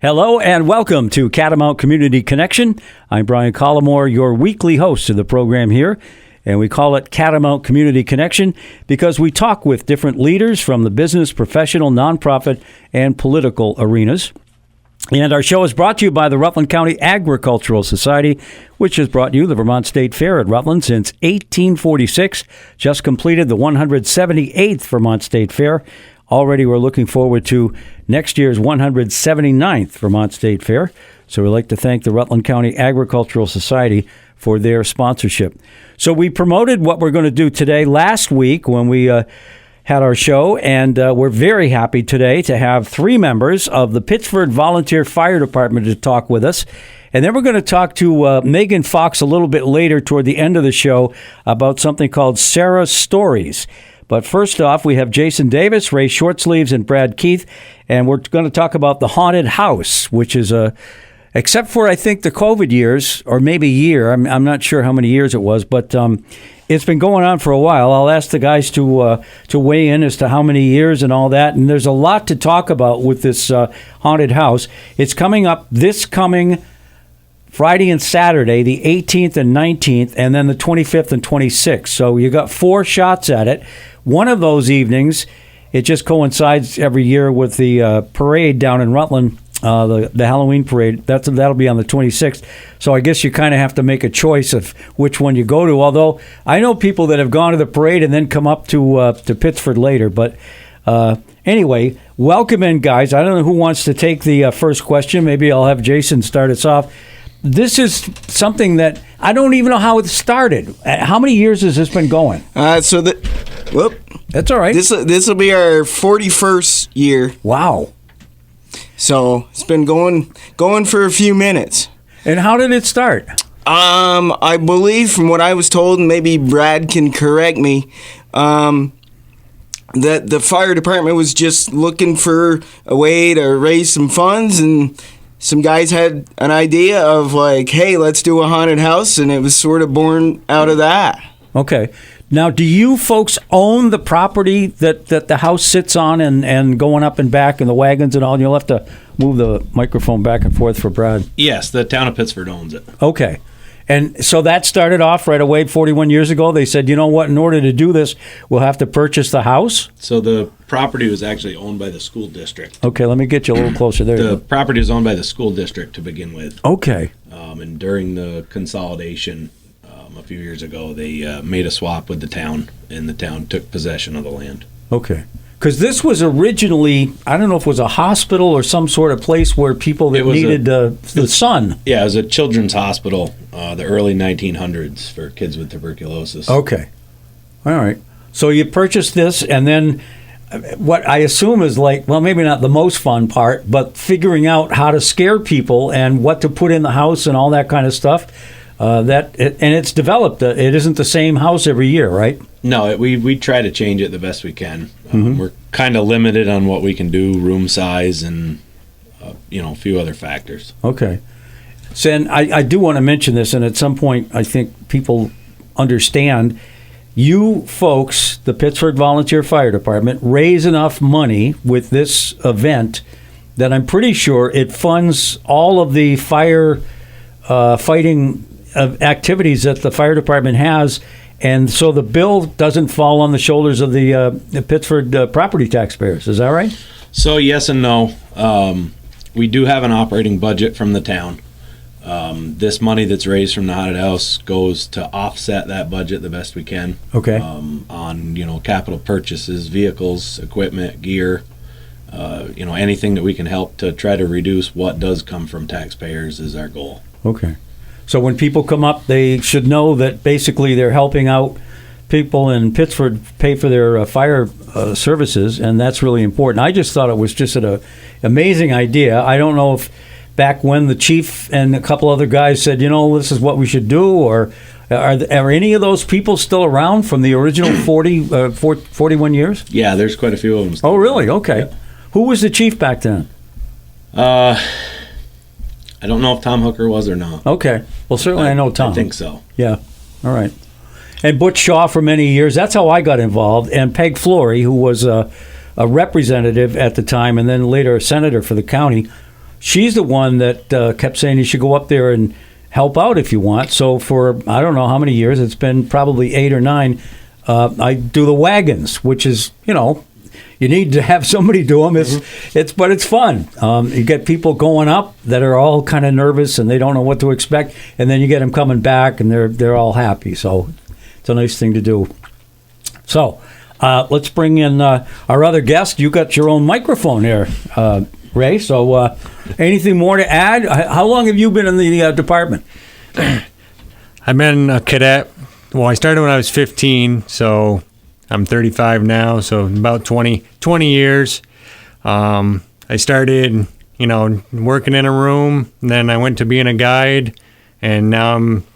Hello and welcome to Catamount Community Connection. I'm Brian Collamore, your weekly host of the program here, and we call it Catamount Community Connection because we talk with different leaders from the business, professional, nonprofit, and political arenas. And our show is brought to you by the Rutland County Agricultural Society, which has brought you the Vermont State Fair at Rutland since 1846, just completed the 178th Vermont State Fair. Already we're looking forward to next year's 179th Vermont State Fair. So we'd like to thank the Rutland County Agricultural Society for their sponsorship. So we promoted what we're going to do today last week when we had our show, and we're very happy today to have three members of the Pittsford Volunteer Fire Department to talk with us. And then we're going to talk to Meghan Fox a little bit later toward the end of the show about something called Sarah's Stories. But first off, we have Jason Davis, Ray Shortsleeves, and Brad Keith, and we're going to talk about the Haunted House, which is except for, I think, the COVID years, or maybe year, I'm not sure how many years it was, but it's been going on for a while. I'll ask the guys to weigh in as to how many years and all that, and there's a lot to talk about with this Haunted House. It's coming up this coming Friday and Saturday, the 18th and 19th, and then the 25th and 26th. So you got 4 shots at it. One of those evenings, it just coincides every year with the parade down in Rutland, the Halloween parade. That'll be on the 26th. So I guess you kind of have to make a choice of which one you go to. Although I know people that have gone to the parade and then come up to Pittsford later. But anyway, welcome in, guys. I don't know who wants to take the first question. Maybe I'll have Jason start us off. This is something that I don't even know how it started. How many years has this been going? That's all right. This will be our 41st year. Wow. So it's been going for a few minutes. And how did it start? I believe from what I was told, and maybe Brad can correct me, that the fire department was just looking for a way to raise some funds, and some guys had an idea of like, hey, let's do a haunted house, and it was sort of born out of that. Okay. Now, do you folks own the property that the house sits on and going up and back and the wagons and all? You'll have to move the microphone back and forth for Brad. Yes, the town of Pittsford owns it. Okay. And so that started off right away 41 years ago. They said, you know what, in order to do this, we'll have to purchase the house. So the property was actually owned by the school district. Okay, let me get you a little closer there. The property was owned by the school district to begin with. Okay. And during the consolidation a few years ago, they made a swap with the town, and the town took possession of the land. Okay. Because this was originally, I don't know if it was a hospital or some sort of place where people that needed the sun. Yeah, it was a children's hospital, the early 1900s for kids with tuberculosis. Okay. All right. So you purchased this, and then what I assume is like, well, maybe not the most fun part, but figuring out how to scare people and what to put in the house and all that kind of stuff. And it's developed. It isn't the same house every year, right? No, we try to change it the best we can. We're kind of limited on what we can do, room size, and a few other factors. Okay. So, and I do want to mention this, and at some point I think people understand. You folks, the Pittsford Volunteer Fire Department, raise enough money with this event that I'm pretty sure it funds all of the fire fighting activities that the fire department has, and so the bill doesn't fall on the shoulders of the Pittsford property taxpayers. Is that right? So yes and no. We do have an operating budget from the town. This money that's raised from the haunted house goes to offset that budget the best we can. Okay. On capital purchases, vehicles, equipment, gear, anything that we can help to try to reduce what does come from taxpayers is our goal. Okay. So when people come up, they should know that basically they're helping out people in Pittsford pay for their fire services, and that's really important. I just thought it was just an amazing idea. I don't know if back when the chief and a couple other guys said, this is what we should do, or are any of those people still around from the original 41 years? Yeah, there's quite a few of them still. Oh, really? Okay. Yeah. Who was the chief back then? I don't know if Tom Hooker was or not. Okay. Well, certainly I know Tom. I think so. Yeah. All right. And Butch Shaw for many years. That's how I got involved. And Peg Flory, who was a representative at the time and then later a senator for the county. she's the one that kept saying you should go up there and help out if you want. So for I don't know how many years, it's been probably 8 or 9. I do the wagons, which is, you need to have somebody do them. But it's fun. You get people going up that are all kind of nervous and they don't know what to expect, and then you get them coming back and they're all happy. So it's a nice thing to do. So let's bring in our other guest. You got your own microphone here, Ray. So anything more to add? How long have you been in the department? I've been a cadet. Well, I started when I was 15, so I'm 35 now, so about 20 years. I started, working in a room, and then I went to being a guide, and now I'm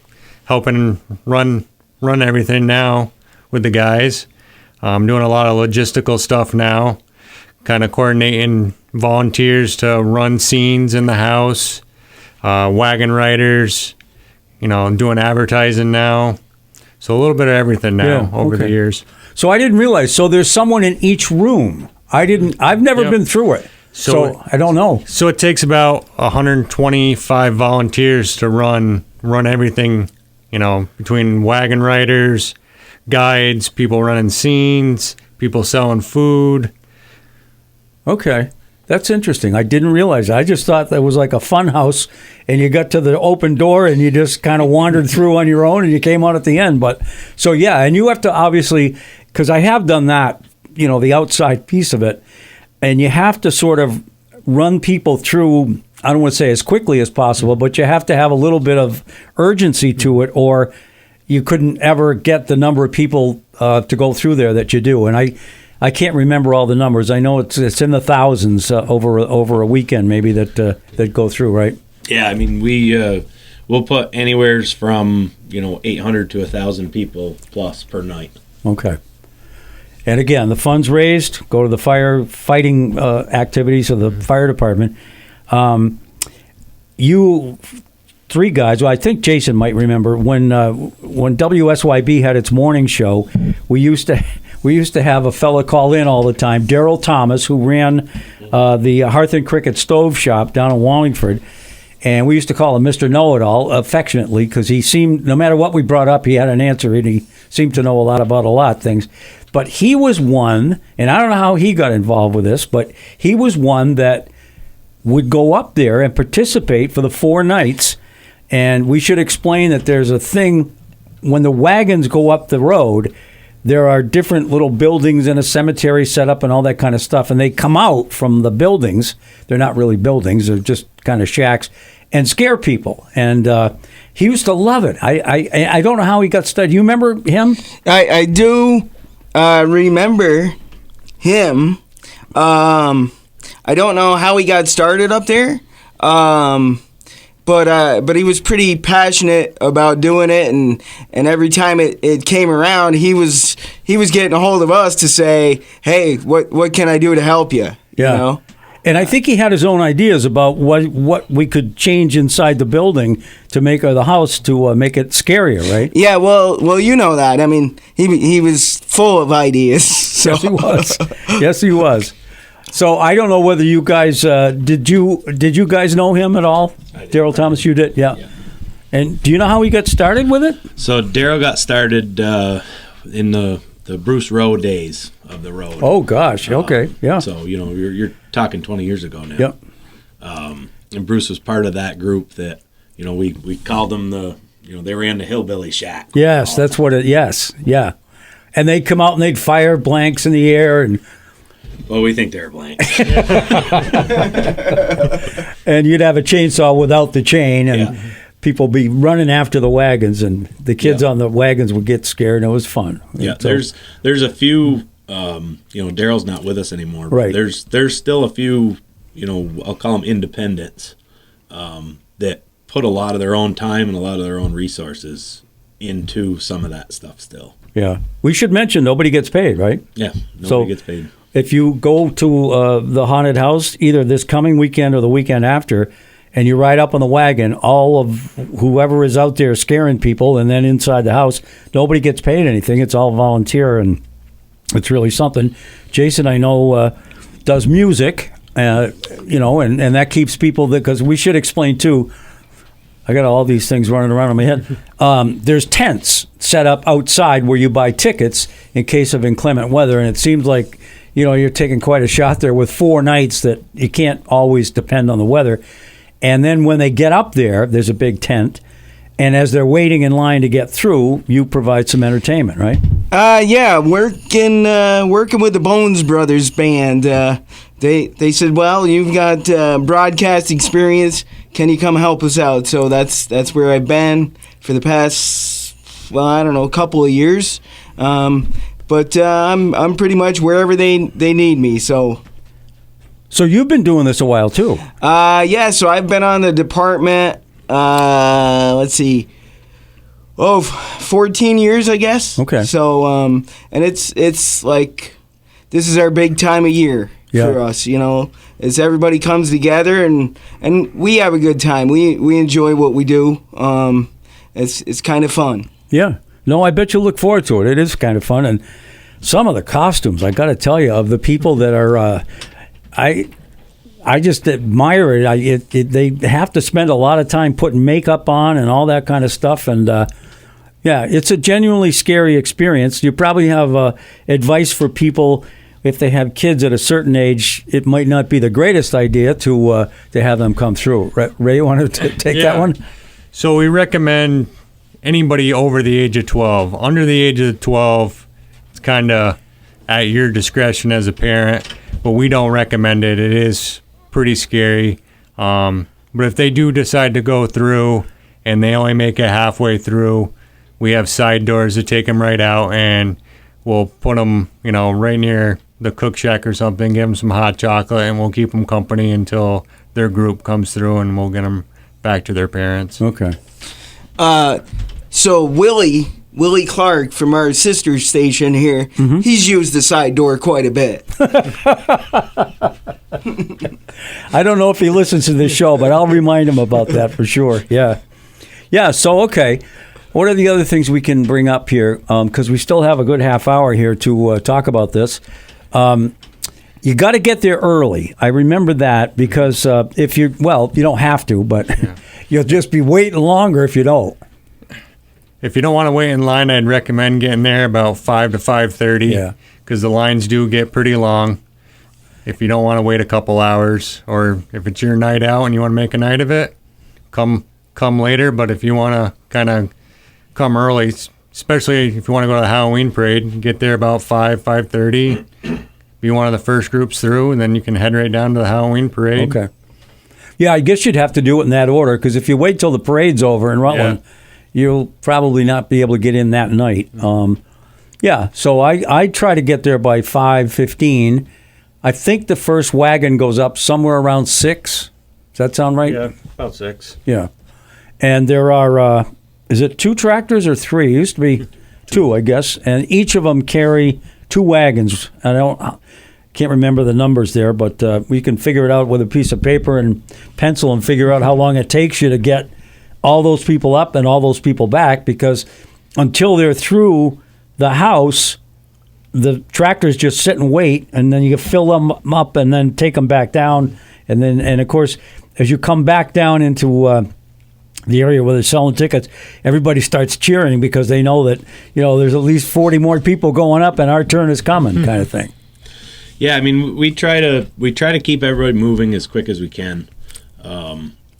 helping run everything now with the guys. I'm doing a lot of logistical stuff now, kind of coordinating volunteers to run scenes in the house, wagon riders, doing advertising now. So a little bit of everything now over the years. So I didn't realize. So there's someone in each room. I've never been through it. So I don't know. So it takes about 125 volunteers to run everything, between wagon riders, guides, people running scenes, people selling food. Okay. That's interesting. I didn't realize. I just thought that was like a fun house, and you got to the open door, and you just kind of wandered through on your own, and you came out at the end. But so yeah, and you have to obviously, because I have done that, the outside piece of it, and you have to sort of run people through. I don't want to say as quickly as possible, but you have to have a little bit of urgency to it, or you couldn't ever get the number of people to go through there that you do. And I can't remember all the numbers. I know it's in the thousands over a weekend maybe that go through, right? Yeah, I mean we'll put anywhere from 800 to 1,000 people plus per night. Okay. And again, the funds raised go to the firefighting activities of the fire department. You 3 guys. Well, I think Jason might remember when WSYB had its morning show. We used to have a fella call in all the time, Daryl Thomas, who ran the Hearth and Cricket Stove Shop down in Wallingford. And we used to call him Mr. Know-It-All affectionately because he seemed, no matter what we brought up, he had an answer, and he seemed to know a lot about a lot of things. But he was one, and I don't know how he got involved with this, but he was one that would go up there and participate for the 4 nights. And we should explain that there's a thing, when the wagons go up the road, there are different little buildings and a cemetery set up and all that kind of stuff. And they come out from the buildings. They're not really buildings. They're just kind of shacks and scare people. And he used to love it. I don't know how he got started. You remember him? I do remember him. I don't know how he got started up there. But he was pretty passionate about doing it, and every time it came around, he was getting a hold of us to say, hey, what can I do to help you? Yeah. And I think he had his own ideas about what we could change inside the building to make the house to make it scarier, right? Yeah, well, you know that. I mean, he was full of ideas. So. Yes, he was. Yes, he was. So I don't know whether you guys did you guys know him at all? Daryl Thomas, you did, yeah. And do you know how he got started with it? So Daryl got started in the Bruce Rowe days of the road. Oh gosh, okay, yeah. So you're talking 20 years ago now. Yep. And Bruce was part of that group that we called them they ran the hillbilly shack. Yes, that's what it. Yes, yeah. And they'd come out and they'd fire blanks in the air and. Well, we think they're blanks. And you'd have a chainsaw without the chain, and people be running after the wagons, and the kids on the wagons would get scared, and it was fun. Yeah, so, there's a few. Daryl's not with us anymore. Right. There's still a few. I'll call them independents that put a lot of their own time and a lot of their own resources into some of that stuff still. Yeah, we should mention nobody gets paid, right? Yeah, nobody gets paid. If you go to the haunted house, either this coming weekend or the weekend after, and you ride up on the wagon, all of whoever is out there scaring people, and then inside the house, nobody gets paid anything. It's all volunteer, and it's really something. Jason, I know, does music, And that keeps people, because we should explain too, I got all these things running around in my head. There's tents set up outside where you buy tickets in case of inclement weather, and it seems like you're taking quite a shot there with 4 nights that you can't always depend on the weather. And then when they get up there, there's a big tent, and as they're waiting in line to get through, you provide some entertainment, right? Yeah, working with the Bones Brothers band. They said, well, you've got broadcast experience. Can you come help us out? So that's where I've been for the past, couple of years. But I'm pretty much wherever they need me. So you've been doing this a while too. Yeah. So I've been on the department. Let's see. 14 years, I guess. Okay. So and it's like this is our big time of year for us. As everybody comes together and we have a good time. We enjoy what we do. It's kind of fun. Yeah. No, I bet you look forward to it. It is kind of fun, and some of the costumes, I got to tell you, of the people that are, I just admire it. They have to spend a lot of time putting makeup on and all that kind of stuff, and it's a genuinely scary experience. You probably have advice for people if they have kids at a certain age. It might not be the greatest idea to have them come through. Ray, you want to take that one? So we recommend anybody over the age of 12. Under the age of 12, it's kind of at your discretion as a parent, but we don't recommend it. It is pretty scary. But if they do decide to go through and they only make it halfway through, we have side doors to take them right out, and we'll put them, right near the cook shack or something, give them some hot chocolate, and we'll keep them company until their group comes through, and we'll get them back to their parents. Okay. So Willie Clark from our sister station here, he's used the side door quite a bit. I don't know if he listens to this show, but I'll remind him about that for sure. Yeah. So okay, what are the other things we can bring up here? Because we still have a good half hour here to talk about this. You got to get there early. I remember that, because if you don't have to, but you'll just be waiting longer if you don't. If you don't want to wait in line, I'd recommend getting there about 5 to 5:30. Yeah. Because the lines do get pretty long. If you don't want to wait a couple hours, or if it's your night out and you want to make a night of it, come later. But if you want to kind of come early, especially if you want to go to the Halloween parade, get there about 5:30. Be one of the first groups through, and then you can head right down to the Halloween parade. Okay. Yeah, I guess you'd have to do it in that order, because if you wait till the parade's over in Rutland, you'll probably not be able to get in that night. So I try to get there by 5:15. I think the first wagon goes up somewhere around 6. Does that sound right? Yeah, about 6. Yeah. And there are, is it 2 tractors or 3? It used to be 2, I guess. And each of them carry 2 wagons. I can't remember the numbers there, but we can figure it out with a piece of paper and pencil and figure out how long it takes you to get all those people up and all those people back, because until they're through the house, the tractors just sit and wait, and then you fill them up and then take them back down. And of course, as you come back down into the area where they're selling tickets, everybody starts cheering, because they know that, there's at least 40 more people going up and our turn is coming, kind of thing. Yeah, I mean, we try to keep everybody moving as quick as we can.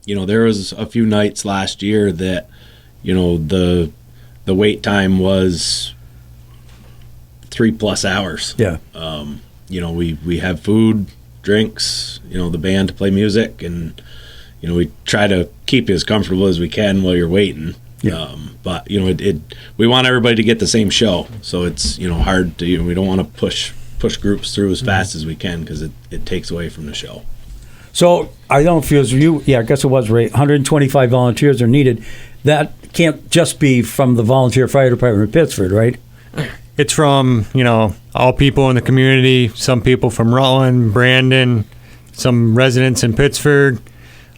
There was a few nights last year that, the wait time was 3+ hours. Yeah. We have food, drinks, the band to play music, and, we try to keep you as comfortable as we can while you're waiting. Yeah. But, we want everybody to get the same show. So it's, hard to, we don't want to push groups through as fast as we can, because it takes away from the show. So I don't feel as you. Yeah, I guess it was right. 125 volunteers are needed. That can't just be from the volunteer fire department of Pittsford, right? It's from all people in the community. Some people from Rutland, Brandon, some residents in Pittsford.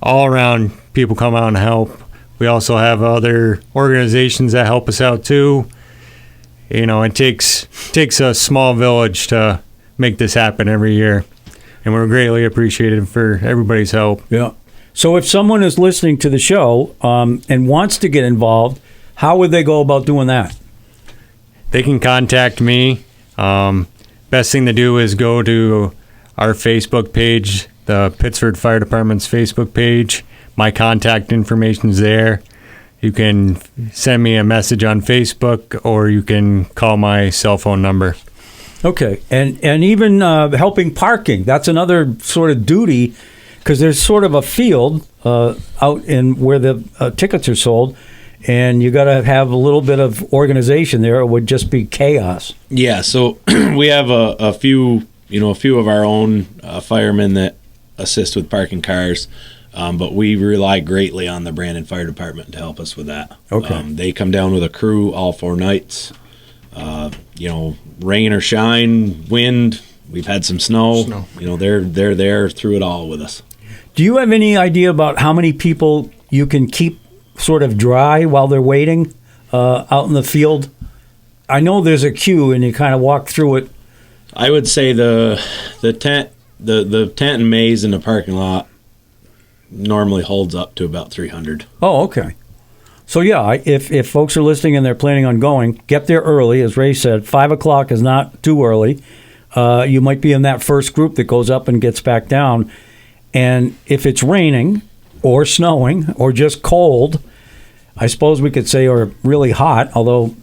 All around, people come out and help. We also have other organizations that help us out too. It takes a small village to make this happen every year. and we're greatly appreciative for everybody's help. Yeah. So if someone is listening to the show and wants to get involved, how would they go about doing that? They can contact me. Best thing to do is go to our Facebook page, the Pittsford Fire Department's Facebook page. My contact information is there. You can send me a message on Facebook, or you can call my cell phone number. Okay. And even helping parking, that's another sort of duty, because there's sort of a field out in where the tickets are sold, and you got to have a little bit of organization there. It would just be chaos. Yeah, so we have a few of our own firemen that assist with parking cars, but we rely greatly on the Brandon Fire Department to help us with that. Okay. They come down with a crew all 4 nights. Rain or shine, wind. We've had some snow. They're there through it all with us. Do you have any idea about how many people you can keep sort of dry while they're waiting out in the field? I know there's a queue, and you kind of walk through it. I would say the tent and maze in the parking lot normally holds up to about 300. Oh, okay. So yeah, if folks are listening and they're planning on going, get there early. As Ray said, 5 o'clock is not too early. You might be in that first group that goes up and gets back down. And if it's raining or snowing or just cold, I suppose we could say, or really hot, although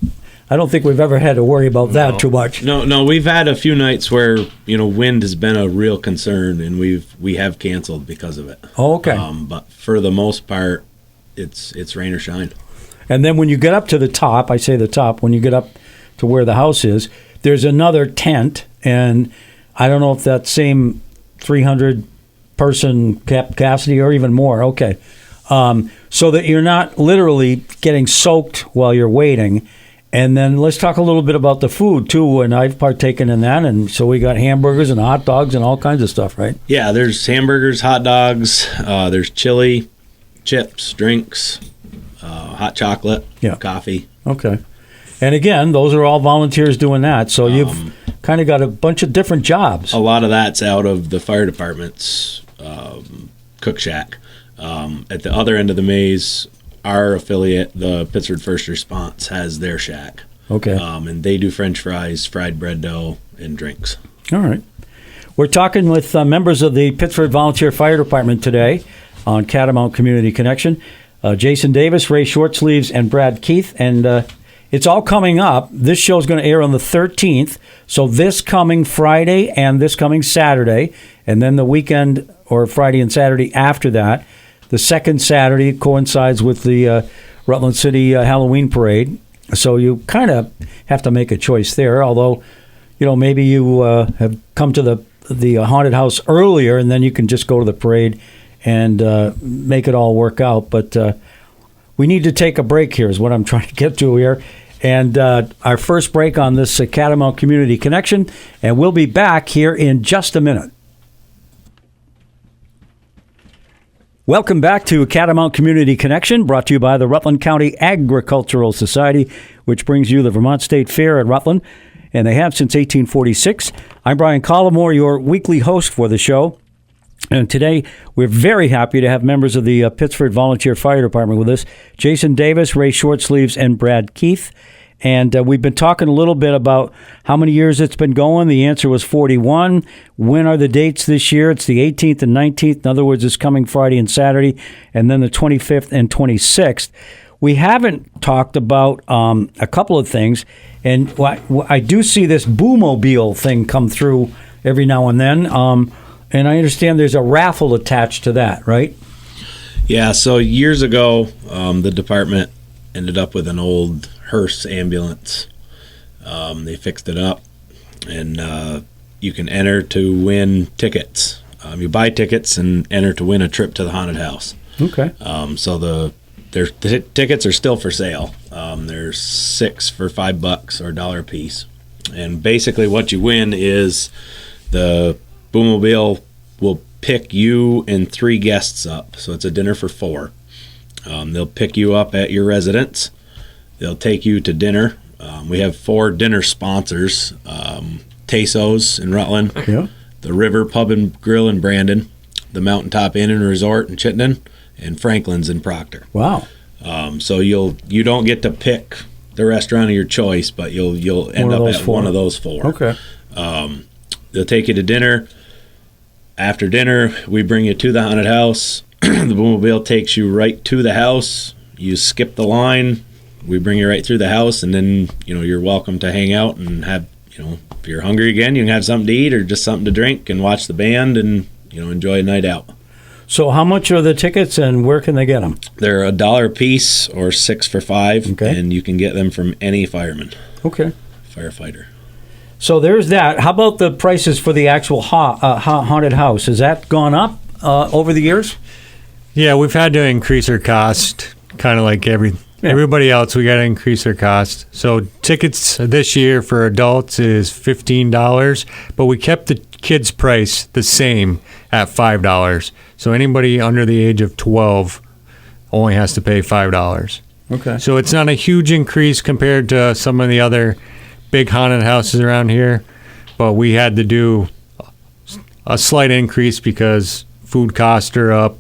I don't think we've ever had to worry about that too much. No, we've had a few nights where wind has been a real concern, and we have canceled because of it. Oh, okay. But for the most part, it's rain or shine. And then when you get up to the top, I say the top, when you get up to where the house is, there's another tent, and I don't know if that same 300-person capacity or even more. Okay. So that you're not literally getting soaked while you're waiting. And then let's talk a little bit about the food, too, and I've partaken in that. And so we got hamburgers and hot dogs and all kinds of stuff, right? Yeah, there's hamburgers, hot dogs, there's chili, chips, drinks, hot chocolate, coffee. Okay. And again, those are all volunteers doing that. So you've kind of got a bunch of different jobs. A lot of that's out of the fire department's cook shack. At the other end of the maze, our affiliate, the Pittsford First Response, has their shack. Okay. And they do French fries, fried bread dough, and drinks. All right. We're talking with members of the Pittsford Volunteer Fire Department today on Catamount Community Connection. Jason Davis, Ray Shortsleeves, and Brad Keith. And it's all coming up. This show is going to air on the 13th. So this coming Friday and this coming Saturday, and then the weekend or Friday and Saturday after that. The second Saturday coincides with the Rutland City Halloween Parade. So you kind of have to make a choice there, although, maybe you have come to the haunted house earlier, and then you can just go to the parade and make it all work out. But we need to take a break here is what I'm trying to get to here. And our first break on this Catamount Community Connection, and we'll be back here in just a minute. Welcome back to Catamount Community Connection, brought to you by the Rutland County Agricultural Society, which brings you the Vermont State Fair at Rutland, and they have since 1846. I'm Brian Collamore, your weekly host for the show, and today we're very happy to have members of the Pittsford Volunteer Fire Department with us, Jason Davis, Ray Shortsleeves, and Brad Keith. And we've been talking a little bit about how many years it's been going. The answer was 41. When are the dates this year? It's the 18th and 19th. In other words, it's coming Friday and Saturday, and then the 25th and 26th. We haven't talked about a couple of things, and I do see this Boomobile thing come through every now and then, and I understand there's a raffle attached to that, right? Yeah, so years ago, the department ended up with an old hearse ambulance. They fixed it up, and you can enter to win tickets. You buy tickets and enter to win a trip to the haunted house. Okay. So the tickets are still for sale. There's 6 for $5 or $1 a piece. And basically what you win is the Boomobile will pick you and 3 guests up. So it's a dinner for 4. They'll pick you up at your residence. They'll take you to dinner. We have 4 dinner sponsors. Tesos in Rutland, the River Pub and Grill in Brandon, the Mountaintop Inn and Resort in Chittenden, and Franklin's in Proctor. Wow. So you don't get to pick the restaurant of your choice, but you'll end up at one of those four. Okay. They'll take you to dinner. After dinner, we bring you to the haunted house. The Boomobile takes you right to the house. You skip the line. We bring you right through the house, and then you're welcome to hang out and have if you're hungry again, you can have something to eat or just something to drink and watch the band and enjoy a night out. So how much are the tickets and where can they get them? They're $1 a piece or 6 for $5, okay. And you can get them from any fireman. Okay. Firefighter. So there's that. How about the prices for the actual haunted house? Has that gone up over the years? Yeah, we've had to increase our cost, kind of like everybody else. We got to increase our cost. So tickets this year for adults is $15, but we kept the kids' price the same at $5. So anybody under the age of 12 only has to pay $5. Okay. So it's not a huge increase compared to some of the other big haunted houses around here, but we had to do a slight increase because food costs are up,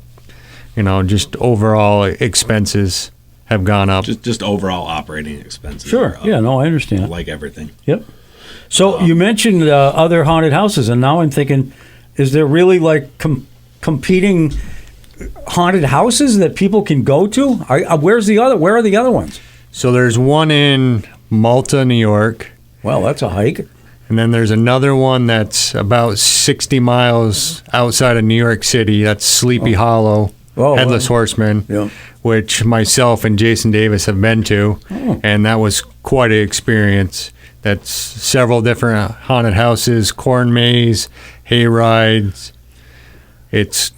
just overall expenses have gone up. Just overall operating expenses. Sure. Yeah, no, I understand. Like everything. Yep. So you mentioned other haunted houses, and now I'm thinking, is there really like competing haunted houses that people can go to? Where are the other ones? So there's one in Malta, New York. Well, that's a hike. And then there's another one that's about 60 miles outside of New York City. That's Sleepy Hollow, Headless Horseman, yeah. which myself and Jason Davis have been to. Oh. And that was quite an experience. That's several different haunted houses, corn maze, hay rides. It's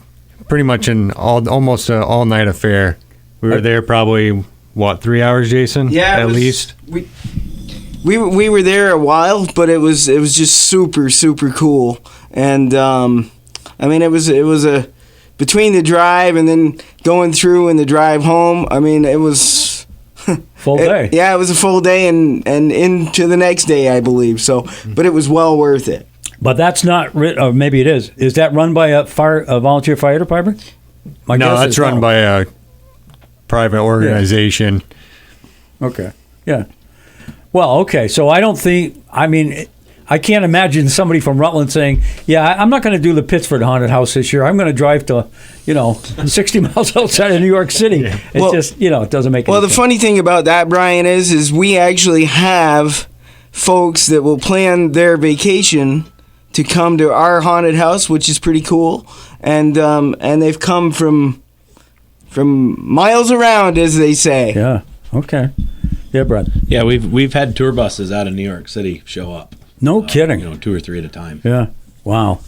pretty much almost an all-night affair. We were there probably, 3 hours, Jason? Yeah, at least. We were there a while, but it was just super, super cool. And it was a between the drive and then going through and the drive home. It was full day. Yeah, it was a full day and into the next day, I believe. So, but it was well worth it. But that's not, or maybe it is. Is that run by a volunteer fire department? No, that's run by a private organization. Yeah. Okay. Yeah. Well, okay. So I don't think. I can't imagine somebody from Rutland saying, "Yeah, I'm not going to do the Pittsford Haunted House this year. I'm going to drive to, 60 miles outside of New York City." Yeah. It doesn't make. Well, any the sense. funny thing about that, Brian, is we actually have folks that will plan their vacation to come to our haunted house, which is pretty cool, and they've come from miles around, as they say. Yeah. Okay. Yeah, Brad. Yeah, we've had tour buses out of New York City show up. No kidding. 2 or 3 at a time. Yeah. Wow.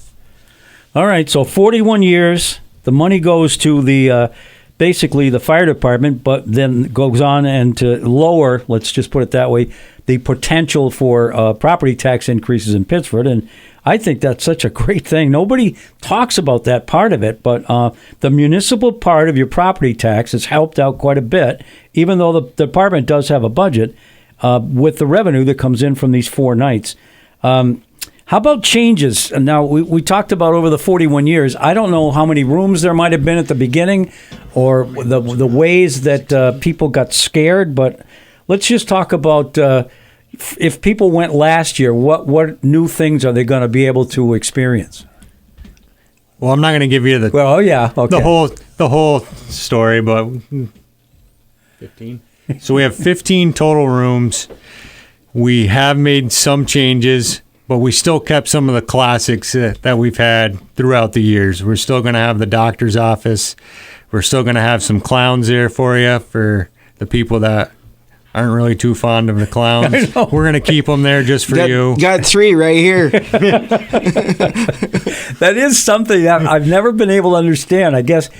All right. So 41 years. The money goes to the basically the fire department, but then goes on and to lower. Let's just put it that way. The potential for property tax increases in Pittsford, and I think that's such a great thing. Nobody talks about that part of it, but the municipal part of your property tax has helped out quite a bit, even though the department does have a budget with the revenue that comes in from these 4 nights. How about changes? Now, we talked about over the 41 years. I don't know how many rooms there might have been at the beginning or the ways that people got scared, but let's just talk about if people went last year, what new things are they going to be able to experience? Well, I'm not going to give you the the whole story, but 15. So we have 15 total rooms. We have made some changes, but we still kept some of the classics that we've had throughout the years. We're still going to have the doctor's office. We're still going to have some clowns there for you, for the people that aren't really too fond of the clowns. We're going to keep them there just for you. Got 3 right here. That is something that I've never been able to understand, I guess.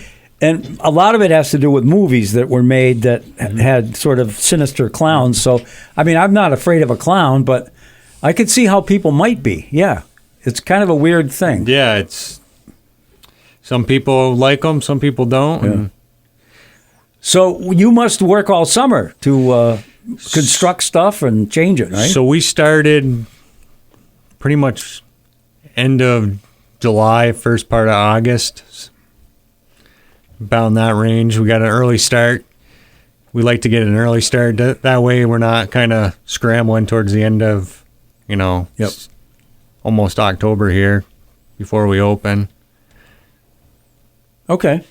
And a lot of it has to do with movies that were made that had sort of sinister clowns. So, I'm not afraid of a clown, but I could see how people might be. Yeah. It's kind of a weird thing. Yeah, it's some people like them, some people don't. Yeah. So you must work all summer to construct stuff and change it, right? So we started pretty much end of July, first part of August. About in that range. We got an early start. We like to get an early start. That way we're not kind of scrambling towards the end of, almost October here before we open. Okay.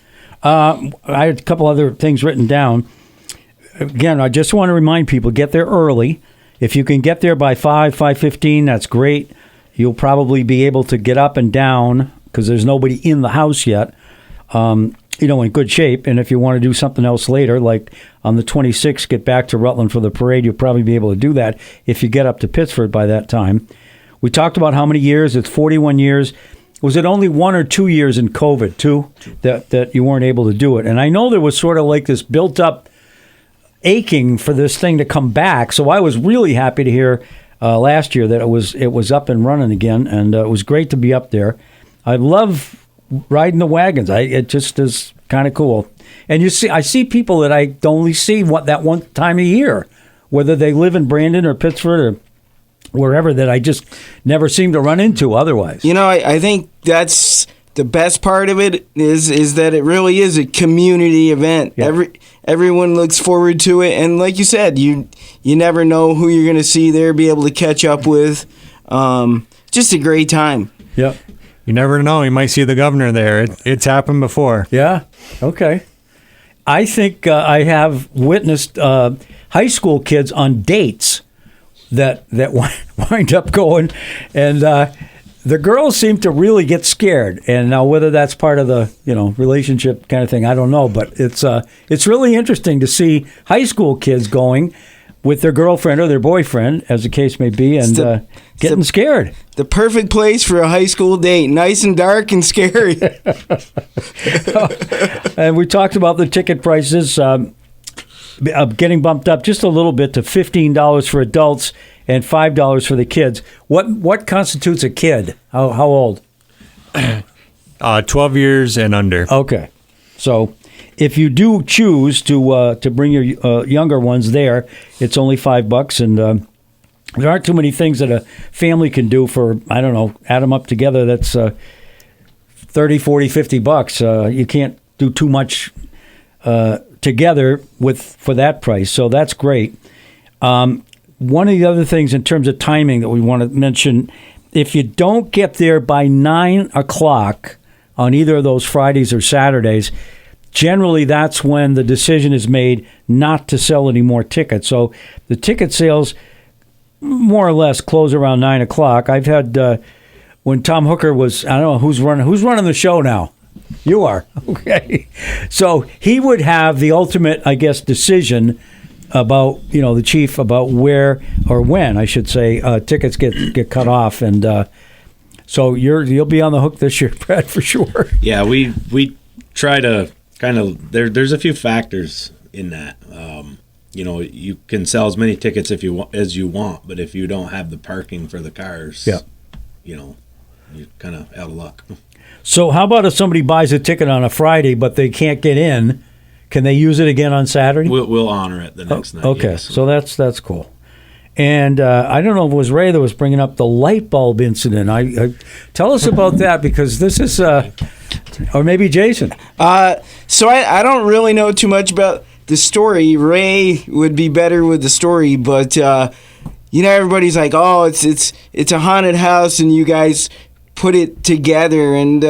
I had a couple other things written down. Again, I just want to remind people, get there early. If you can get there by 5:15, that's great. You'll probably be able to get up and down because there's nobody in the house yet, in good shape. And if you want to do something else later, like on the 26th, get back to Rutland for the parade, you'll probably be able to do that if you get up to Pittsford by that time. We talked about how many years. It's 41 years. Was it only 1 or 2 years in COVID, too, that you weren't able to do it? And I know there was sort of like this built-up aching for this thing to come back. So I was really happy to hear last year that it was up and running again, and it was great to be up there. I love riding the wagons. It just is kind of cool. And I see people that I only see that one time a year, whether they live in Brandon or Pittsford or wherever, that I just never seem to run into otherwise. I think that's the best part of it is that it really is a community event. Yeah. Everyone looks forward to it, and like you said, you never know who you're going to see there, be able to catch up with. Just a great time. Yep. You never know. You might see the governor there. It's happened before. Yeah. Okay. I think I have witnessed high school kids on dates that wind up going, and the girls seem to really get scared. And now whether that's part of the relationship kind of thing, I don't know. But it's really interesting to see high school kids going with their girlfriend or their boyfriend, as the case may be, and getting scared. The perfect place for a high school date. Nice and dark and scary. And we talked about the ticket prices getting bumped up just a little bit to $15 for adults and $5 for the kids. What constitutes a kid? How old? 12 years and under. Okay. So if you do choose to bring your younger ones there, it's only $5, and there aren't too many things that a family can do for, I don't know, add them up together, that's $30, $40, $50. You can't do too much together for that price, so that's great. One of the other things in terms of timing that we want to mention, if you don't get there by 9 o'clock on either of those Fridays or Saturdays, generally that's when the decision is made not to sell any more tickets. So the ticket sales more or less close around 9 o'clock. I've had, when Tom Hooker was, I don't know who's running the show now. You are. Okay. So he would have the ultimate, I guess, decision about, the chief, about where or when, I should say, tickets get cut off. And so you'll be on the hook this year, Brad, for sure. Yeah, we try to kind of, there's a few factors in that. You can sell as many tickets as you want, but if you don't have the parking for the cars, you're kind of out of luck. So how about if somebody buys a ticket on a Friday, but they can't get in? Can they use it again on Saturday? We'll honor it the next night. Okay, yes. So that's cool. And I don't know if it was Ray that was bringing up the light bulb incident. I tell us about that, because this is, or maybe Jason. So I don't really know too much about the story. Ray would be better with the story, but everybody's like, oh, it's a haunted house, and you guys put it together. And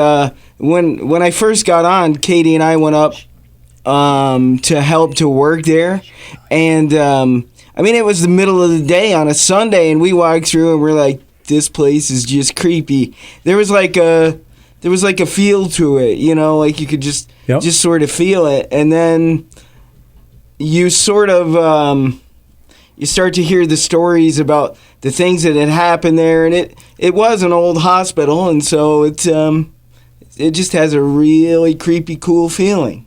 when I first got on, Katie and I went up to help to work there, and it was the middle of the day on a Sunday, and we walked through and we're like, this place is just creepy. There was like a feel to it, like you could just sort of feel it, and then you sort of you start to hear the stories about the things that had happened there, and it was an old hospital, and so it just has a really creepy, cool feeling.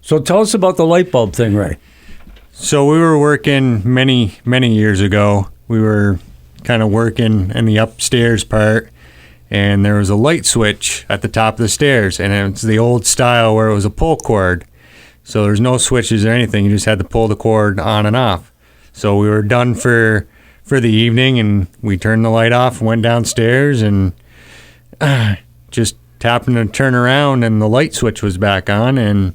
So tell us about the light bulb thing, Ray. So we were working many, many years ago. We were kind of working in the upstairs part, and there was a light switch at the top of the stairs, and it's the old style where it was a pull cord. So there's no switches or anything. You just had to pull the cord on and off. So we were done for the evening, and we turned the light off and went downstairs, and just happened to turn around and the light switch was back on and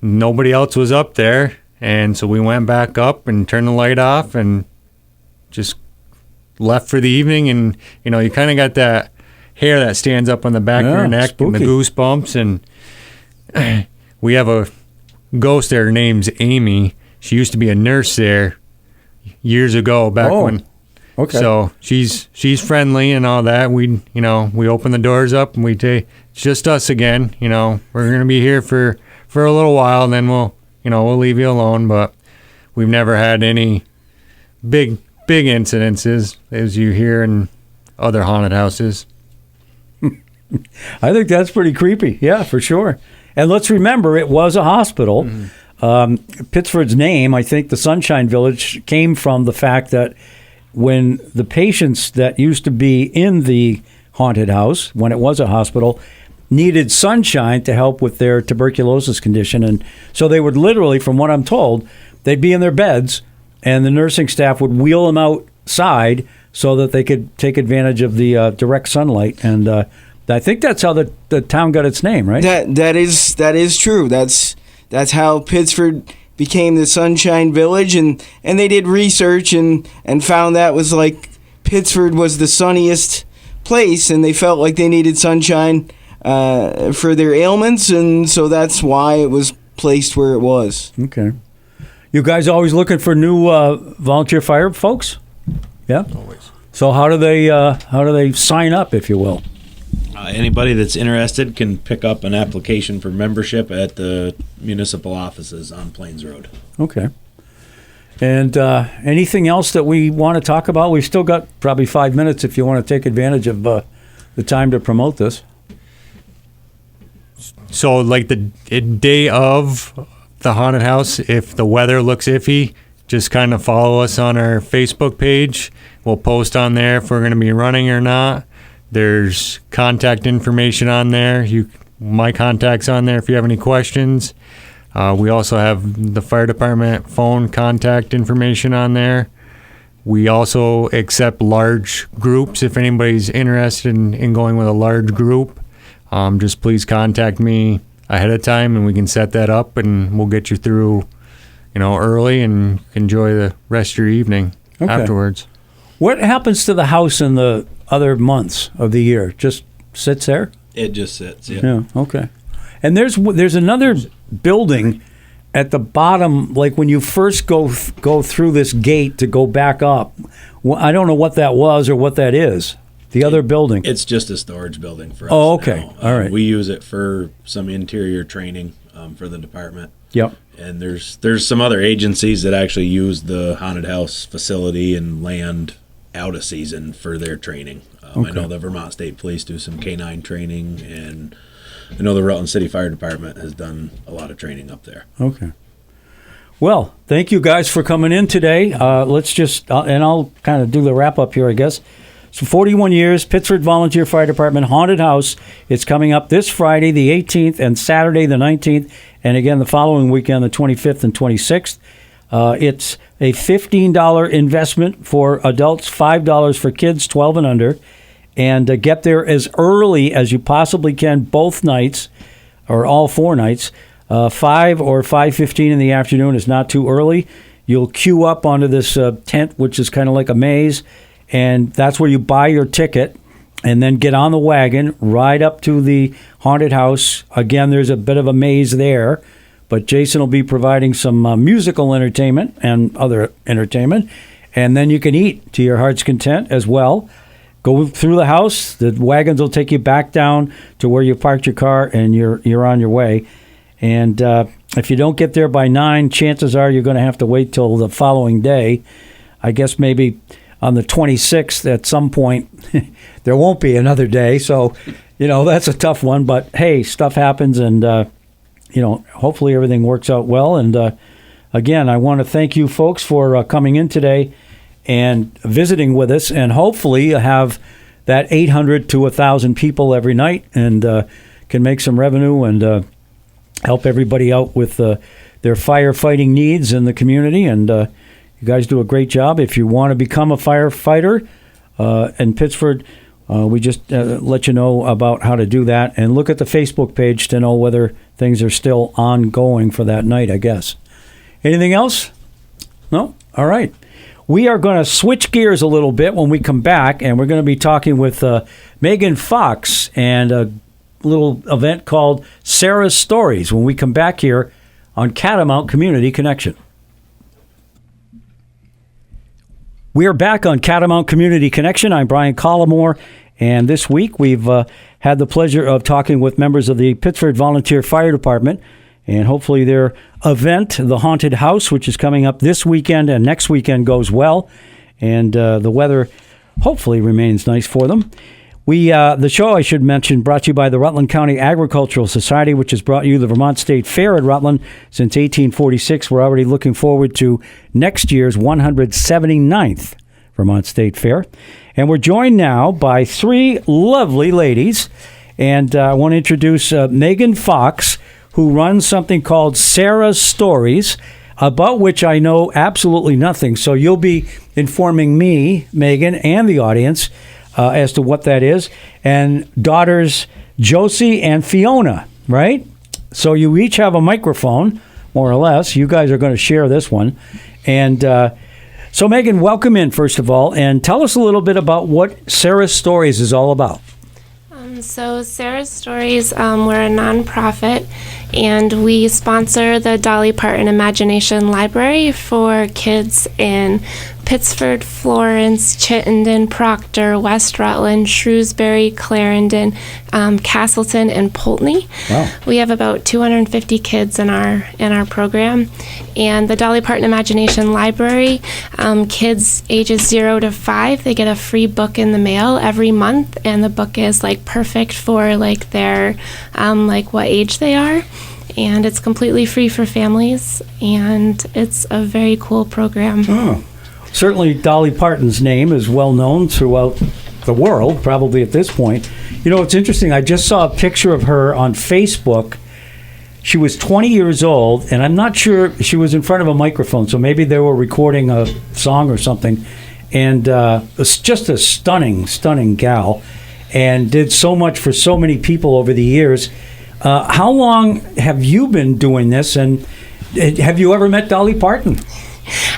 nobody else was up there. And so we went back up and turned the light off and just left for the evening. And, you know, you kind of got that hair that stands up on the back of your neck spooky. and the goosebumps. And we have a ghost there. Her name's Amy. She used to be a nurse there years ago back when. Okay. So she's friendly and all that. We open the doors up and we say, it's just us again. You know, we're going to be here for a little while and then we'll leave you alone. But we've never had any big incidences as you hear in other haunted houses. I think that's pretty creepy. Yeah, for sure. And let's remember, it was a hospital. Mm-hmm. Pittsford's name, I think the Sunshine Village, came from the fact that when the patients that used to be in the haunted house, when it was a hospital, needed sunshine to help with their tuberculosis condition. And so they would literally, from what I'm told, they'd be in their beds and the nursing staff would wheel them outside so that they could take advantage of the direct sunlight. And I think that's how the town got its name, right? That is true. That's how Pittsford became the Sunshine Village, and they did research and found that was like Pittsford was the sunniest place, and they felt like they needed sunshine for their ailments, and so that's why it was placed where it was. Okay. You guys always looking for new volunteer fire folks? Yeah? Always. So how do they sign up, if you will? Anybody that's interested can pick up an application for membership at the municipal offices on Plains Road. Okay. And anything else that we want to talk about? We've still got probably 5 minutes if you want to take advantage of the time to promote this. So like the day of the haunted house, if the weather looks iffy, just kind of follow us on our Facebook page. We'll post on there if we're going to be running or not. There's contact information on there. My contact's on there if you have any questions. We also have the fire department phone contact information on there. We also accept large groups. If anybody's interested in going with a large group, just please contact me ahead of time and we can set that up and we'll get you through, early and enjoy the rest of your evening afterwards. What happens to the house in the other months of the year? Just sits there? It just sits, yeah. Yeah, okay. And there's another building at the bottom, like when you first go through this gate to go back up. Well, I don't know what that was or what that is. The other building. It's just a storage building for us. Oh, okay. Now. All right. We use it for some interior training for the department. Yep. And there's some other agencies that actually use the haunted house facility and land out of season for their training. I know the Vermont State Police do some K-9 training, and I know the Rutland City Fire Department has done a lot of training up there. Okay. Well, thank you guys for coming in today. Let's just, and I'll kind of do the wrap up here, I guess. So 41 years, Pittsford Volunteer Fire Department Haunted House. It's coming up this Friday, the 18th, and Saturday, the 19th, and again the following weekend, the 25th and 26th. It's a $15 investment for adults, $5 for kids 12 and under. And get there as early as you possibly can both nights, or all 4 nights. 5 or 5:15 in the afternoon is not too early. You'll queue up onto this tent, which is kind of like a maze, and that's where you buy your ticket and then get on the wagon, ride up to the haunted house. Again, there's a bit of a maze there, but Jason will be providing some musical entertainment and other entertainment, and then you can eat to your heart's content as well. Go through the house. The wagons will take you back down to where you parked your car, and you're on your way. And if you don't get there by 9, chances are you're going to have to wait till the following day. I guess maybe on the 26th at some point there won't be another day. So, that's a tough one. But, hey, stuff happens, and, hopefully everything works out well. And, again, I want to thank you folks for coming in today and visiting with us, and hopefully have that 800 to 1,000 people every night, and can make some revenue and help everybody out with their firefighting needs in the community. And you guys do a great job. If you want to become a firefighter in Pittsford, We just let you know about how to do that, and look at the Facebook page to know whether things are still ongoing for that night, I guess. Anything else? No? All right. We are going to switch gears a little bit when we come back, and we're going to be talking with Meghan Fox and a little event called Sarah's Stories when we come back here on Catamount Community Connection. We are back on Catamount Community Connection. I'm Brian Collamore, and this week we've had the pleasure of talking with members of the Pittsford Volunteer Fire Department, and hopefully their event, the Haunted House, which is coming up this weekend and next weekend, goes well, and the weather hopefully remains nice for them. The show, I should mention, brought to you by the Rutland County Agricultural Society, which has brought you the Vermont State Fair at Rutland since 1846. We're already looking forward to next year's 179th Vermont State Fair. And we're joined now by three lovely ladies. And I want to introduce Meghan Fox, who runs something called Sarah's Stories, about which I know absolutely nothing. So you'll be informing me, Meghan, and the audience as to what that is. And daughters Josie and Fiona, right? So you each have a microphone, more or less. You guys are going to share this one. And so, Meghan, welcome in, first of all, and tell us a little bit about what Sarah's Stories is all about. So Sarah's Stories, we're a nonprofit, and we sponsor the Dolly Parton Imagination Library for kids in Pittsford, Florence, Chittenden, Proctor, West Rutland, Shrewsbury, Clarendon, Castleton, and Pulteney. Wow. We have about 250 kids in our program, and the Dolly Parton Imagination Library, kids ages 0 to 5, they get a free book in the mail every month, and the book is like perfect for like their like what age they are. And it's completely free for families, and it's a very cool program. Oh. Certainly Dolly Parton's name is well known throughout the world, probably at this point. You know, it's interesting. I just saw a picture of her on Facebook. She was 20 years old, and I'm not sure she was in front of a microphone, so maybe they were recording a song or something. And it's just a stunning, stunning gal, and did so much for so many people over the years. How long have you been doing this, and have you ever met Dolly Parton?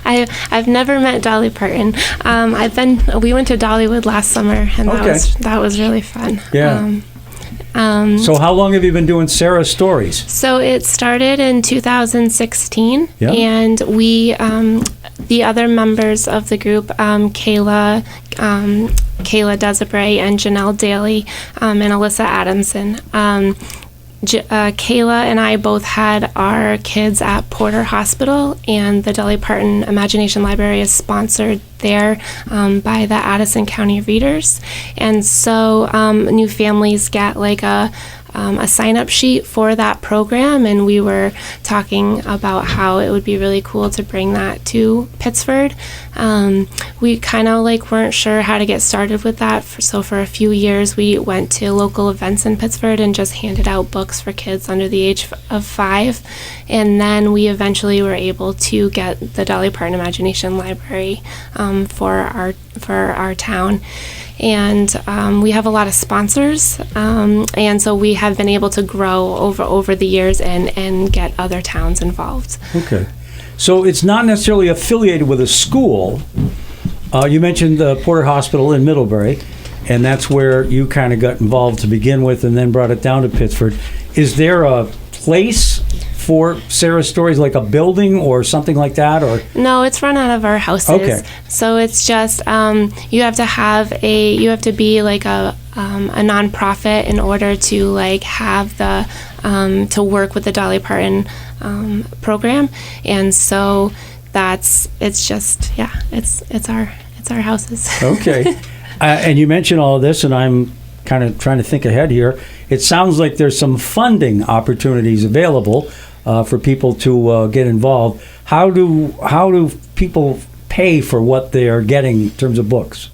I've never met Dolly Parton. We went to Dollywood last summer, and that was really fun. Yeah. So how long have you been doing Sarah's Stories? So it started in 2016, yeah. And we, the other members of the group, Kayla Desibray and Janelle Daly, and Alyssa Adamson. Kayla and I both had our kids at Porter Hospital, and the Dolly Parton Imagination Library is sponsored there by the Addison County Readers. And so new families get like a sign-up sheet for that program, and we were talking about how it would be really cool to bring that to Pittsford. We kind of like weren't sure how to get started with that, so for a few years we went to local events in Pittsford and just handed out books for kids under the age of 5, and then we eventually were able to get the Dolly Parton Imagination Library for our town. And we have a lot of sponsors, and so we have been able to grow over the years and get other towns involved. Okay. So it's not necessarily affiliated with a school. You mentioned the Porter Hospital in Middlebury, and that's where you kind of got involved to begin with and then brought it down to Pittsford. Is there a place for Sarah's Stories, like a building or something like that, or? No, it's run out of our houses. Okay. So it's just you have to be like a nonprofit in order to like have the to work with the Dolly Parton program, and so it's our houses. Okay. And you mentioned all of this, and I'm kind of trying to think ahead here. It sounds like there's some funding opportunities available for people to get involved. How do people pay for what they are getting in terms of books?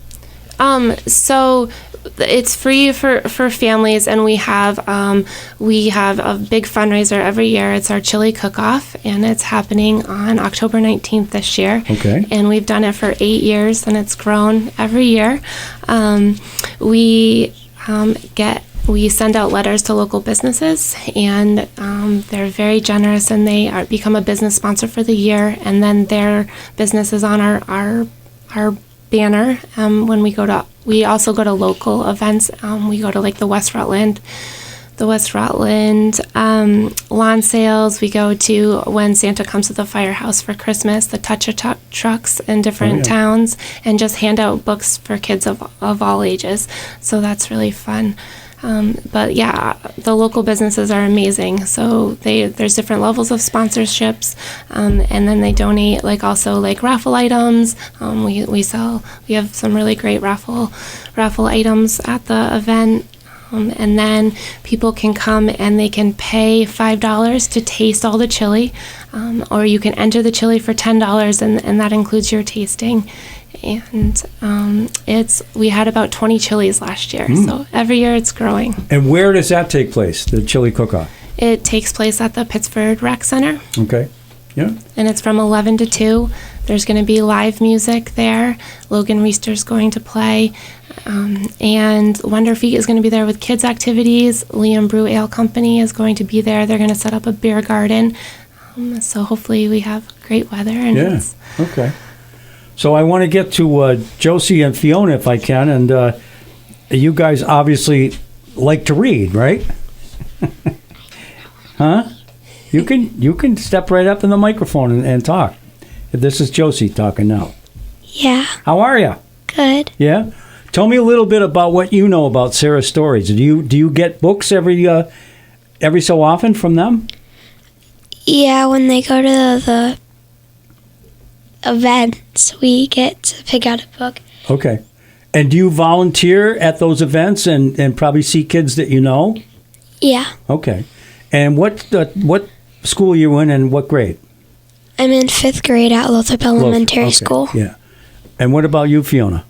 So it's free for families, and we have a big fundraiser every year. It's our chili cook-off, and it's happening on October 19th this year. Okay. And we've done it for 8 years, and it's grown every year. We send out letters to local businesses, and they're very generous, and they become a business sponsor for the year, and then their business is on our banner. We also go to local events. We go to like the West Rutland lawn sales. We go to when Santa comes to the firehouse for Christmas, the trucks in different towns, and just hand out books for kids of all ages. So that's really fun. But yeah, the local businesses are amazing. So there's different levels of sponsorships, and then they donate also raffle items. We have some really great raffle items at the event. And then people can come and they can pay $5 to taste all the chili, or you can enter the chili for $10, and that includes your tasting. And we had about 20 chilies last year, so every year it's growing. And where does that take place, the chili cook-off? It takes place at the Pittsford Rec Center. Okay, yeah. And it's from 11 to 2. There's going to be live music there. Logan Reister's going to play. And Wonder Feet is going to be there with kids' activities. Liam Brew Ale Company is going to be there. They're going to set up a beer garden. So hopefully we have great weather. And okay. So I want to get to Josie and Fiona if I can. And you guys obviously like to read, right? Huh? You can step right up in the microphone and talk. This is Josie talking now. Yeah. How are you? Good. Yeah. Tell me a little bit about what you know about Sarah's Stories. Do you get books every so often from them? Yeah, when they go to the events, we get to pick out a book. Okay. And do you volunteer at those events and probably see kids that you know? Yeah. Okay. And what school are you in and what grade? I'm in 5th grade at Lothrop Elementary School. Yeah. And what about you, Fiona?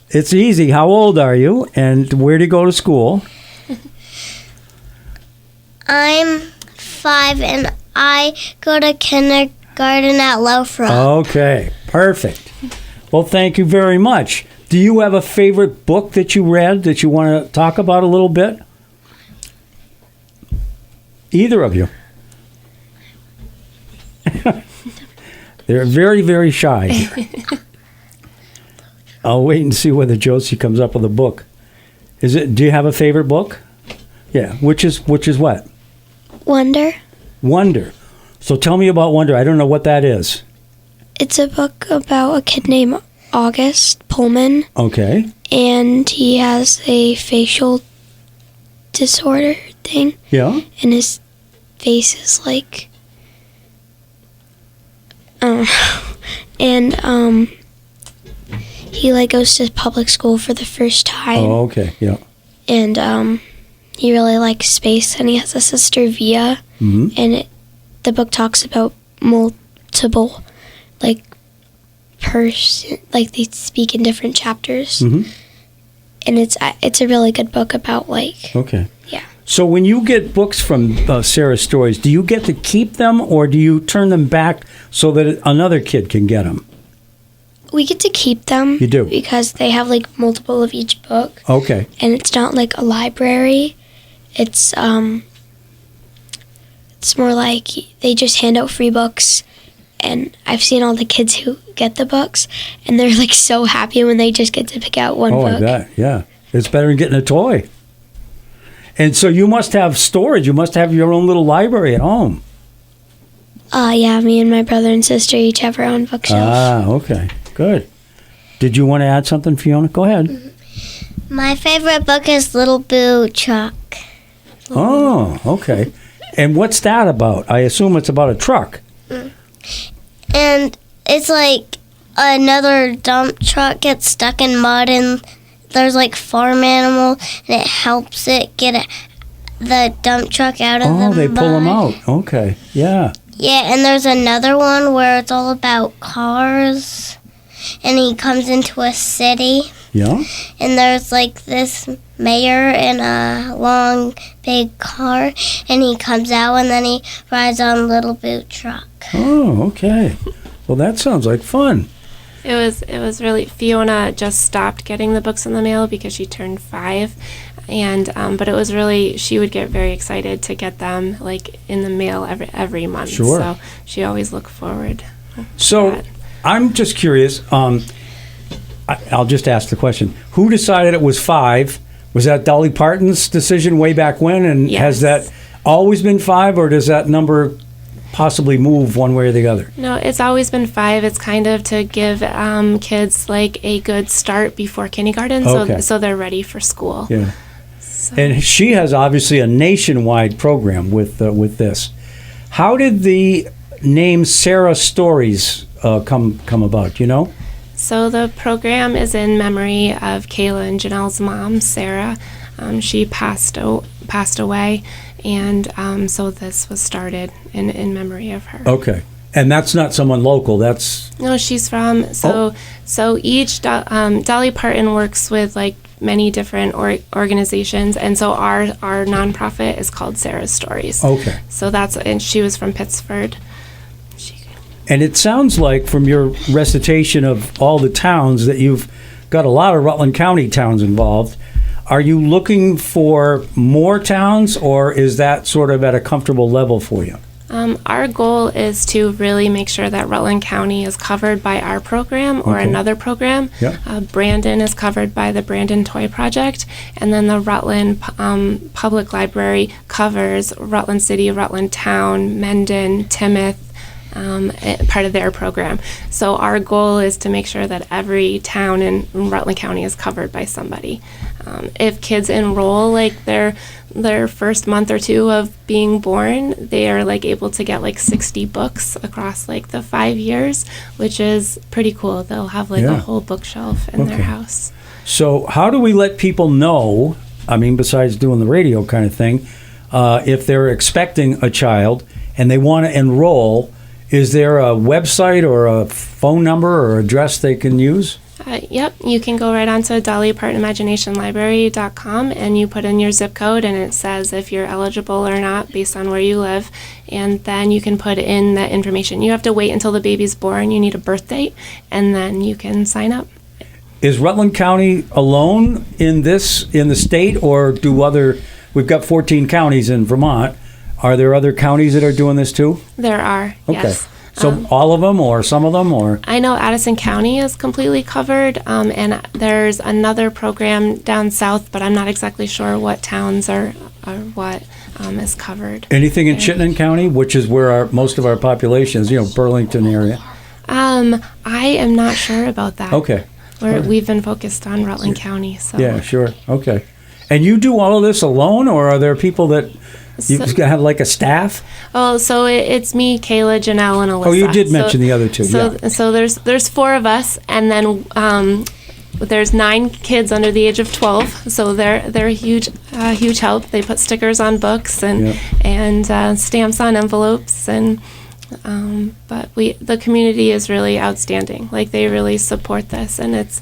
It's easy. How old are you and where do you go to school? I'm 5 and I go to kindergarten at Lothrop. Okay, perfect. Well, thank you very much. Do you have a favorite book that you read that you want to talk about a little bit? Either of you. They're very, very shy. I'll wait and see whether Josie comes up with a book. Do you have a favorite book? Yeah, which is what? Wonder. Wonder. So tell me about Wonder. I don't know what that is. It's a book about a kid named August Pullman. Okay. And he has a facial disorder thing. Yeah. And his face is like, I don't know. And he goes to public school for the first time. Oh, okay. Yeah. And he really likes space, and he has a sister, Via. Mm-hmm. And the book talks about multiple, they speak in different chapters. Mm-hmm. And it's a really good book about, Okay. Yeah. So when you get books from Sarah's Stories, do you get to keep them, or do you turn them back so that another kid can get them? We get to keep them. You do? Because they have, multiple of each book. Okay. And it's not like a library. It's more like they just hand out free books. And I've seen all the kids who get the books, and they're, so happy when they just get to pick out one book. Oh, I bet, yeah. It's better than getting a toy. And so you must have storage. You must have your own little library at home. Yeah, me and my brother and sister each have our own bookshelf. Ah, okay. Good. Did you want to add something, Fiona? Go ahead. My favorite book is Little Boo Truck. Oh, okay. And what's that about? I assume it's about a truck. And it's another dump truck gets stuck in mud, and there's farm animal, and it helps it get the dump truck out of the mud. Oh, they pull them out. Okay, yeah. Yeah, and there's another one where it's all about cars. and he comes into a city. Yeah. And there's like this mayor in a long, big car, and he comes out, and then he rides on a little boot truck. Oh, okay. Well, that sounds like fun. It was really, Fiona just stopped getting the books in the mail because she turned 5, and but it was really, she would get very excited to get them like in the mail every month. Sure. So she always looked forward. So that. I'm just curious. I'll just ask the question: who decided it was 5? Was that Dolly Parton's decision way back when? And Yes. has that always been 5, or does that number possibly move one way or the other? No, it's always been 5. It's kind of to give kids like a good start before kindergarten, Okay. so they're ready for school. Yeah. So- And she has obviously a nationwide program with this. How did the name Sarah Stories come about? You know? So the program is in memory of Kayla and Janelle's mom, Sarah. She passed away, and so this was started in memory of her. Okay. And that's not someone local. That's No, she's from so each Dolly Parton works with like many different organizations, and so our nonprofit is called Sarah's Stories. okay. So and she was from Pittsford. And it sounds like from your recitation of all the towns that you've got a lot of Rutland County towns involved. Are you looking for more towns, or is that sort of at a comfortable level for you? Our goal is to really make sure that Rutland County is covered by our program or Okay. another program. Yeah. Brandon is covered by the Brandon Toy Project, and then the Rutland Public Library covers Rutland City, Rutland Town, Mendon, Timoth, part of their program. So our goal is to make sure that every town in Rutland County is covered by somebody. If kids enroll like their first month or 2 of being born, they are like able to get like 60 books across like the 5 years, which is pretty cool. They'll have like Yeah. a whole bookshelf in their Okay. house. So how do we let people know, I mean, besides doing the radio kind of thing, if they're expecting a child and they want to enroll, is there a website or a phone number or address they can use? Yep, you can go right onto dollypartonimaginationlibrary.com and you put in your zip code, and it says if you're eligible or not based on where you live, and then you can put in that information. You have to wait until the baby's born. You need a birth date, and then you can sign up. Is Rutland County alone in the state, or we've got 14 counties in Vermont. Are there other counties that are doing this too? There are, Okay. yes. So all of them or some of them, or? I know Addison County is completely covered, and there's another program down south, but I'm not exactly sure what towns or what is covered. Anything in there. Chittenden County, which is where most of our population is, Burlington area? I am not sure about that. Okay. We've been focused on Rutland County, so. Yeah, sure. Okay. And you do all of this alone, or are there people that you have like a staff? Oh, so it's me, Kayla, Janelle, and Alyssa. Oh, you did mention the other two, So, yeah. so there's 4 of us, and then there's 9 kids under the age of 12. So they're a huge help. They put stickers on books and stamps on envelopes, and but the community is really outstanding. Like, they really support this, and it's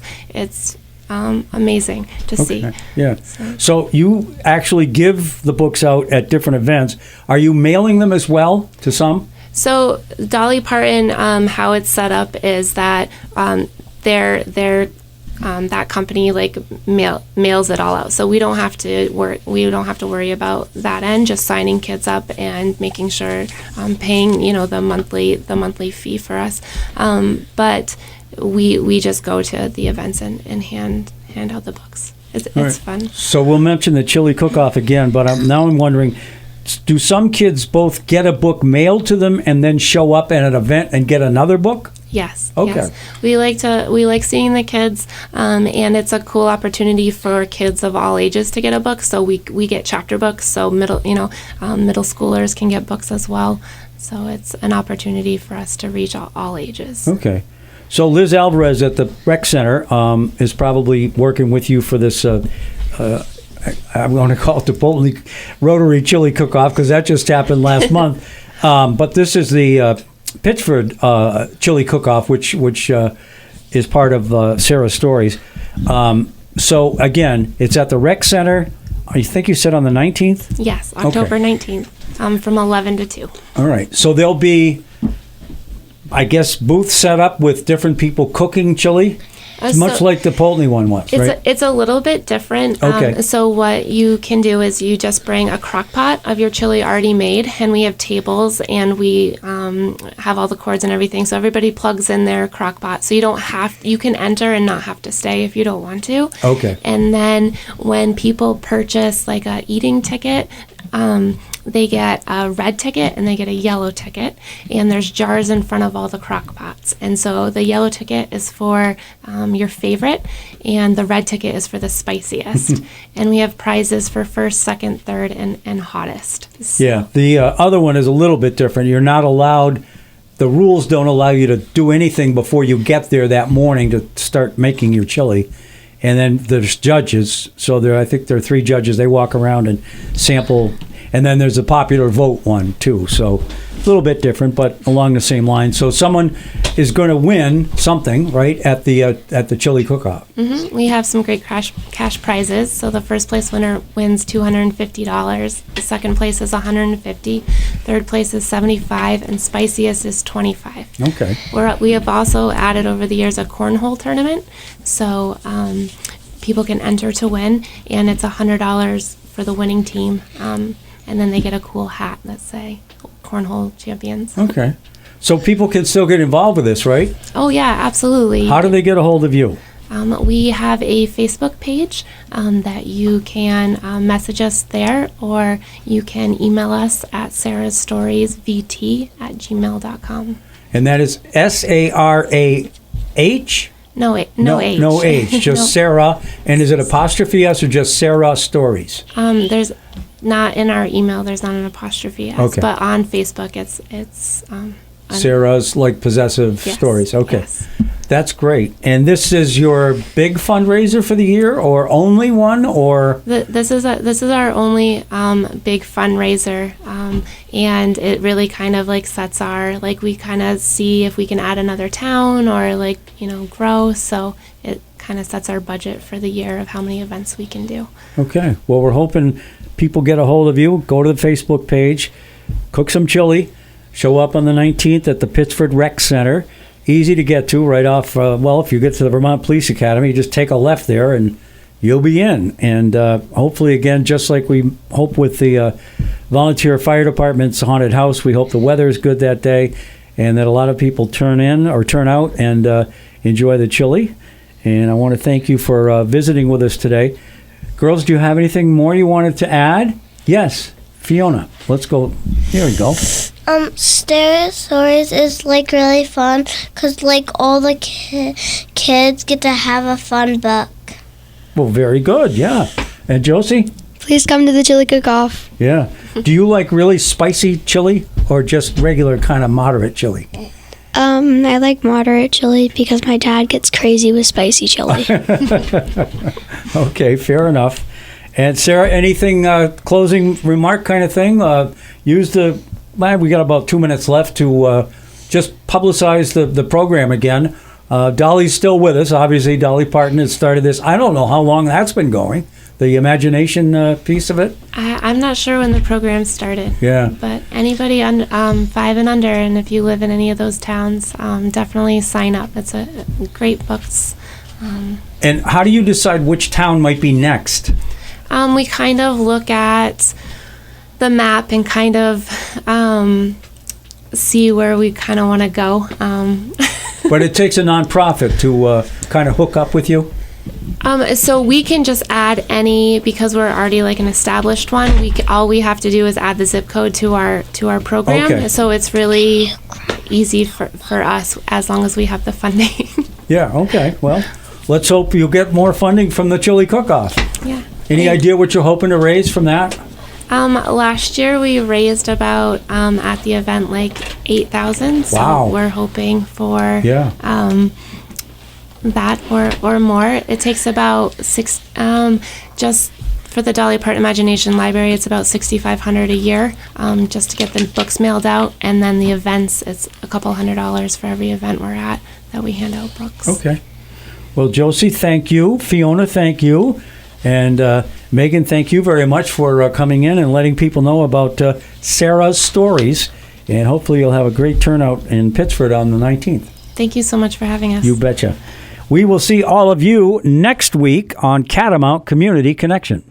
amazing to see. Okay. Yeah. So you actually give the books out at different events. Are you mailing them as well to some? So Dolly Parton, how it's set up is that that company like mails it all out. So we don't have to worry about that end. Just signing kids up and making sure paying the monthly fee for us. But we just go to the events and hand out the books. It's fun. So we'll mention the chili cook-off again, but I'm wondering, do some kids both get a book mailed to them and then show up at an event and get another book? Yes. Okay. Yes. We like seeing the kids, and it's a cool opportunity for kids of all ages to get a book. So we get chapter books, so middle schoolers can get books as well. So it's an opportunity for us to reach all ages. Okay. So Liz Alvarez at the Rec Center is probably working with you for this. I'm going to call it the Bolton Rotary Chili Cook-Off because that just happened last month. But this is the Pittsford Chili Cook-Off, which is part of Sarah's Stories. So again, it's at the Rec Center. I think you said on the 19th? Yes, October 19th, from 11 to 2. All right. So there'll be, I guess, booths set up with different people cooking chili? Much like the Poultney one was, right? It's a little bit different. Okay. So what you can do is you just bring a crock pot of your chili already made, and we have tables, and we have all the cords and everything. So everybody plugs in their crock pot. So you can enter and not have to stay if you don't want to. Okay. And then when people purchase like a eating ticket, they get a red ticket and they get a yellow ticket, and there's jars in front of all the crock pots. And so the yellow ticket is for your favorite, and the red ticket is for the spiciest. And we have prizes for first, second, third, and hottest. So, Yeah, the other one is a little bit different. You're not allowed, the rules don't allow you to do anything before you get there that morning to start making your chili. And then there's judges. So I think there are 3 judges. They walk around and sample. And then there's a popular vote one, too. So a little bit different, but along the same line. So someone is going to win something, right, at the chili cook-off. Mm-hmm. We have some great cash prizes. So the first place winner wins $250. The second place is $150. Third place is $75, and spiciest is $25. Okay. We have also added over the years a cornhole tournament. So people can enter to win, and it's $100 for the winning team. And then they get a cool hat that say Cornhole Champions. Okay. So people can still get involved with this, right? Oh, yeah, absolutely. How do they get a hold of you? We have a Facebook page that you can message us there, or you can email us at sarahstoriesvt@gmail.com. And that is SARAH? No H. No H, just No. Sarah. And is it apostrophe S or just Sarah Stories? There's not in our email. There's not an apostrophe S, Okay. but on Facebook, it's Sarah's like possessive Yes, stories. Okay. yes. That's great. And this is your big fundraiser for the year, or only one, or? This is our only big fundraiser, and it really kind of like sets our, like, we kind of see if we can add another town or grow. So it kind of sets our budget for the year of how many events we can do. Okay. Well, we're hoping people get a hold of you. Go to the Facebook page, cook some chili, show up on the 19th at the Pittsford Rec Center. Easy to get to, right off, if you get to the Vermont Police Academy, you just take a left there and you'll be in. And hopefully, again, just like we hope with the volunteer fire department's haunted house, we hope the weather is good that day and that a lot of people turn out and enjoy the chili. And I want to thank you for visiting with us today. Girls, do you have anything more you wanted to add? Yes, Fiona. Let's go. Here we go. Sarah's Stories is like really fun because like all the kids get to have a fun book. Well, very good. Yeah. And Josie? Please come to the chili cook-off. Yeah. Do you like really spicy chili or just regular kind of moderate chili? I like moderate chili because my dad gets crazy with spicy chili. Okay, fair enough. And Sarah, anything closing remark kind of thing? We got about 2 minutes left to just publicize the program again. Dolly's still with us. Obviously, Dolly Parton has started this. I don't know how long that's been going, the imagination piece of it. I'm not sure when the program started. Yeah. But anybody 5 and under, and if you live in any of those towns, definitely sign up. It's a great books. And how do you decide which town might be next? We kind of look at the map and kind of see where we kind of want to go. But it takes a nonprofit to kind of hook up with you? So we can just add any, because we're already like an established one. All we have to do is add the zip code to our program. Okay. So it's really easy for us as long as we have the funding. Yeah, okay. Well, let's hope you'll get more funding from the chili cook-off. Yeah. Any idea what you're hoping to raise from that? Last year we raised about at the event like $8,000. So Wow. we're hoping for Yeah. that or more. It takes about just For the Dolly Parton Imagination Library, it's about $6,500 a year, just to get the books mailed out, and then the events, it's a couple $100 for every event we're at that we hand out books. Okay. Well, Josie, thank you. Fiona, thank you. And Megan, thank you very much for coming in and letting people know about Sarah's stories. And hopefully you'll have a great turnout in Pittsford on the 19th. Thank you so much for having us. You betcha. We will see all of you next week on Catamount Community Connection.